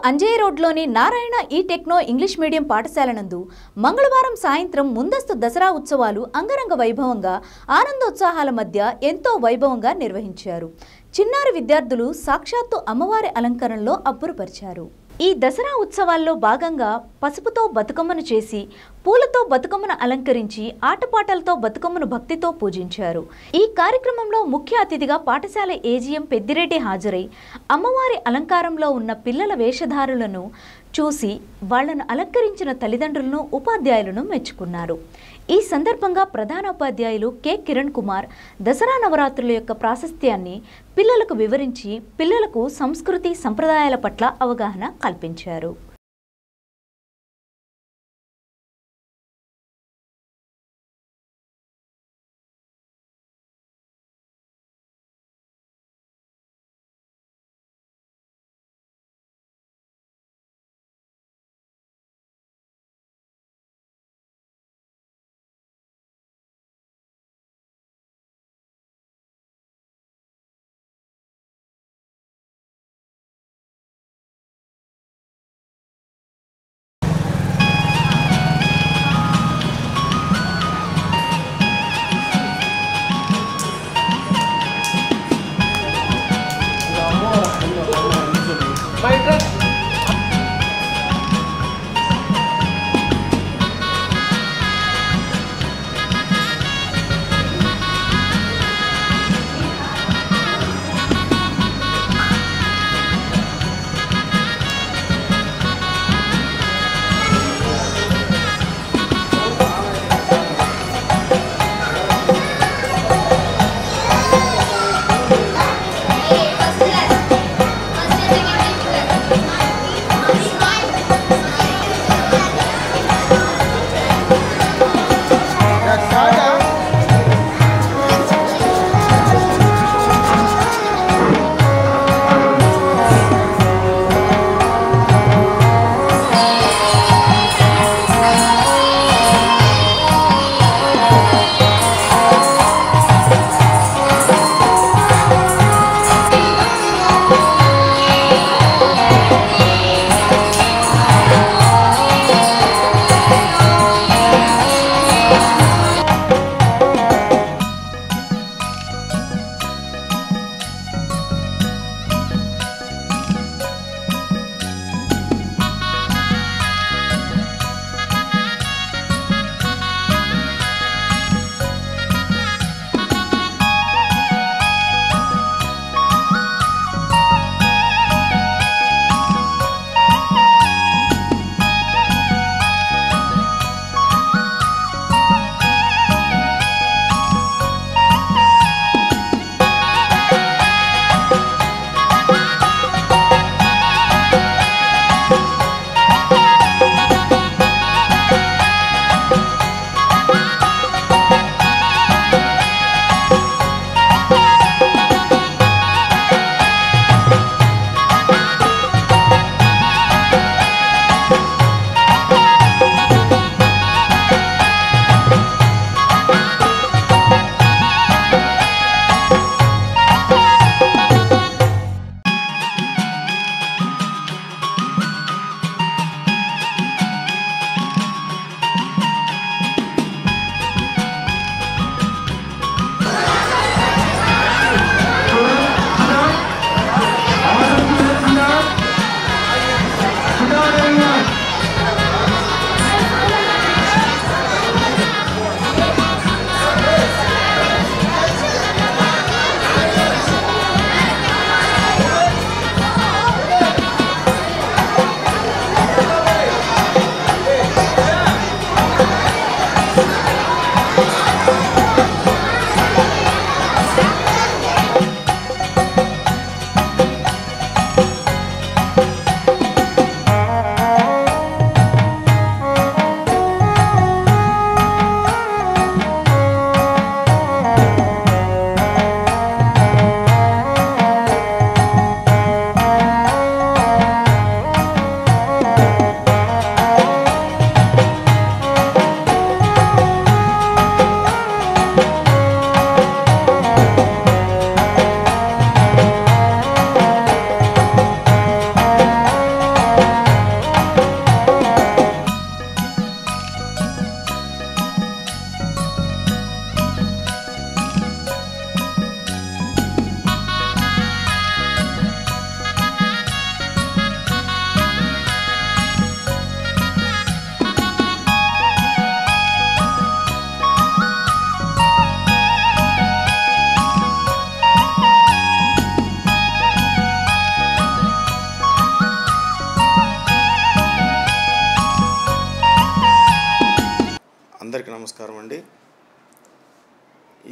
అంజయ్య రోడ్లోని నారాయణ ఈ techno English medium పాఠశాల నందు మంగళవారం సాయంత్రం ముందస్తు దసరా ఉత్సవాలు అంగరంగ వైభవంగా ఆనందోత్సాహాల మధ్య ఎంతో వైభవంగా నిర్వహించారు. చిన్నారి విద్యార్థులు సాక్షాత్తు అమ్మవారి అలంకరణలో అబ్బురపరిచారు. ఈ దసరా ఉత్సవాల్లో భాగంగా పసుపుతో బతుకమ్మను చేసి పూలతో బతుకమ్మను అలంకరించి ఆటపాటలతో బతుకమ్మను భక్తితో పూజించారు. ఈ కార్యక్రమంలో ముఖ్య అతిథిగా పాఠశాల ఏజీఎం పెద్దిరెడ్డి హాజరై అమ్మవారి అలంకారంలో ఉన్న పిల్లల వేషధారులను చూసి వాళ్లను అలంకరించిన తల్లిదండ్రులను ఉపాధ్యాయులను మెచ్చుకున్నారు. ఈ సందర్భంగా ప్రధానోపాధ్యాయులు కె కిరణ్ కుమార్ దసరా నవరాత్రుల యొక్క ప్రాశస్త్యాన్ని పిల్లలకు వివరించి పిల్లలకు సంస్కృతి సంప్రదాయాల పట్ల అవగాహన కల్పించారు.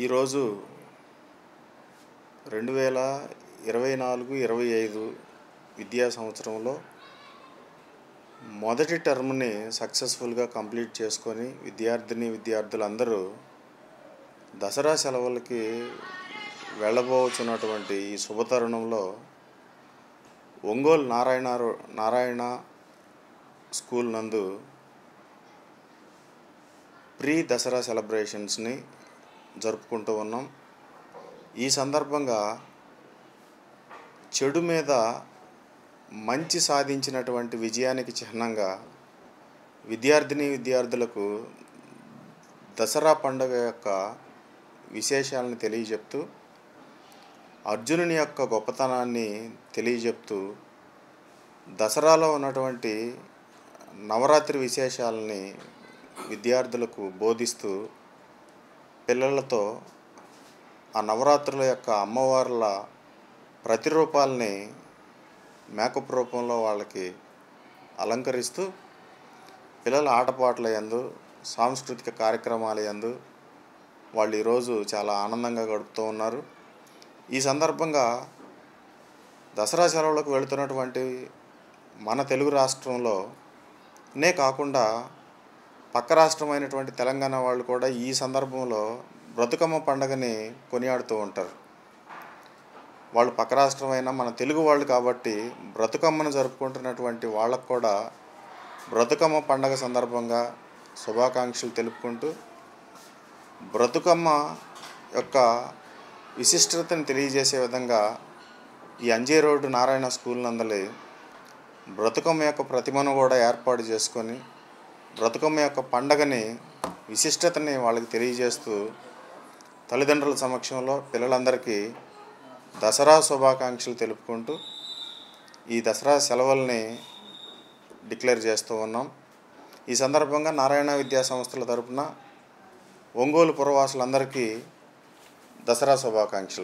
ఈరోజు 2024-25 విద్యా సంవత్సరంలో మొదటి టర్మ్ని సక్సెస్ఫుల్గా కంప్లీట్ చేసుకొని విద్యార్థులందరూ దసరా సెలవులకి వెళ్ళబోతున్నటువంటి ఈ శుభతరుణంలో ఒంగోలు నారాయణ స్కూల్ నందు ప్రీ దసరా సెలబ్రేషన్స్ని జరుపుకుంటూ ఉన్నాం. ఈ సందర్భంగా చెడు మీద మంచి సాధించినటువంటి విజయానికి చిహ్నంగా విద్యార్థులకు దసరా పండుగ యొక్క విశేషాలను తెలియజెప్తూ, అర్జునుని యొక్క గొప్పతనాన్ని తెలియజెప్తూ, దసరాలో ఉన్నటువంటి నవరాత్రి విశేషాలని విద్యార్థులకు బోధిస్తూ, పిల్లలతో ఆ నవరాత్రుల యొక్క అమ్మవార్ల ప్రతిరూపాలని మేకప్ రూపంలో వాళ్ళకి అలంకరిస్తూ, పిల్లల ఆటపాటల యందు, సాంస్కృతిక కార్యక్రమాల యందు వాళ్ళు ఈరోజు చాలా ఆనందంగా గడుపుతూ ఉన్నారు. ఈ సందర్భంగా దసరా సెలవులకు వెళుతున్నటువంటి మన తెలుగు రాష్ట్రంలోనే కాకుండా పక్క రాష్ట్రమైనటువంటి తెలంగాణ వాళ్ళు కూడా ఈ సందర్భంలో బ్రతుకమ్మ పండుగని కొనియాడుతూ ఉంటారు. వాళ్ళు పక్క రాష్ట్రమైనా మన తెలుగు వాళ్ళు కాబట్టి బ్రతుకమ్మను జరుపుకుంటున్నటువంటి వాళ్ళకు కూడా బ్రతుకమ్మ పండుగ సందర్భంగా శుభాకాంక్షలు తెలుపుకుంటూ, బ్రతుకమ్మ యొక్క విశిష్టతను తెలియజేసే విధంగా ఈ అంజే రోడ్డు నారాయణ స్కూల్ నందలి బ్రతుకమ్మ యొక్క ప్రతిమను కూడా ఏర్పాటు చేసుకొని బ్రతుకమ్మ యొక్క పండగని విశిష్టతని వాళ్ళకి తెలియజేస్తూ, తల్లిదండ్రుల సమక్షంలో పిల్లలందరికీ దసరా శుభాకాంక్షలు తెలుపుకుంటూ ఈ దసరా సెలవుల్ని డిక్లేర్ చేస్తూ ఉన్నాం. ఈ సందర్భంగా నారాయణ విద్యా సంస్థల తరపున ఒంగోలు పురవాసులందరికీ దసరా శుభాకాంక్షలు.